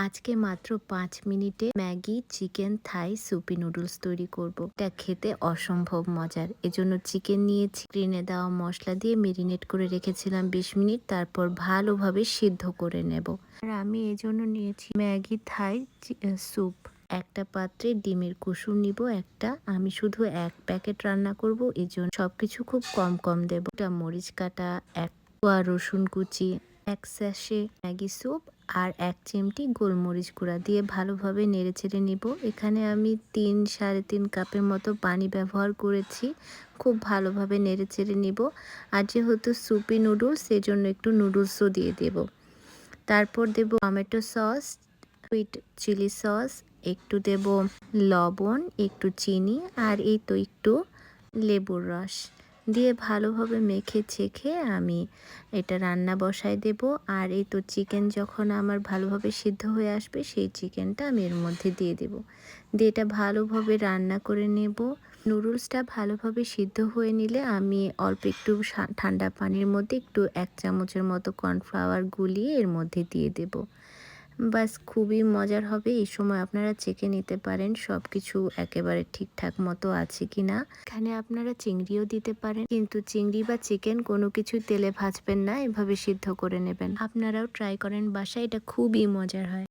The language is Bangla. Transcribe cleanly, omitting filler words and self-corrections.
আজকে মাত্র ৫ মিনিটে ম্যাগি চিকেন থাই সুপি নুডলস তৈরি করব। এটা খেতে অসম্ভব মজার। এজন্য চিকেন নিয়েছি, স্ক্রিনে দেওয়া মশলা দিয়ে মেরিনেট করে রেখেছিলাম ২০ মিনিট, তারপর ভালোভাবে সিদ্ধ করে নেব। আর আমি এজন্য নিয়েছি ম্যাগি থাই স্যুপ। একটা পাত্রে ডিমের কুসুম নিব একটা, আমি শুধু ১ প্যাকেট রান্না করব, এজন্য সবকিছু খুব কম কম দেব। একটা মরিচ কাটা, ১ কোয়া রসুন কুচি, ১ স্যাশে ম্যাগি স্যুপ আর ১ চিমটি গোলমরিচ গুঁড়া দিয়ে ভালোভাবে নেড়েচেড়ে নিব। এখানে আমি ৩-৩.৫ কাপের মতো পানি ব্যবহার করেছি। খুব ভালোভাবে নেড়েচেড়ে নিব। আর যেহেতু সুপি নুডলস, সেজন্য একটু নুডলসও দিয়ে দেব। তারপর দেব tomato sauce, sweet chilli sauce, একটু দেব লবণ, একটু চিনি আর এই তো একটু লেবুর রস দিয়ে ভালোভাবে মেখে চেখে আমি এটা রান্না বসায় দেব। আর এই তো চিকেন যখন আমার ভালোভাবে সিদ্ধ হয়ে আসবে, সেই চিকেনটা আমি এর মধ্যে দিয়ে দেব। দিয়ে এটা ভালোভাবে রান্না করে নেব। নুডলসটা ভালোভাবে সিদ্ধ হয়ে নিলে আমি অল্প একটু ঠান্ডা পানির মধ্যে একটু ১ চামচের মতো কর্নফ্লাওয়ার গুলিয়ে এর মধ্যে দিয়ে দেব। বাস, খুবই মজার হবে। এই সময় আপনারা চেখে নিতে পারেন সব কিছু একেবারে ঠিকঠাক মতো আছে কিনা। এখানে আপনারা চিংড়িও দিতে পারেন, কিন্তু চিংড়ি বা চিকেন কোনো কিছু তেলে ভাজবেন না, এভাবে সিদ্ধ করে নেবেন। আপনারাও ট্রাই করেন বাসায়, এটা খুবই মজার হয়।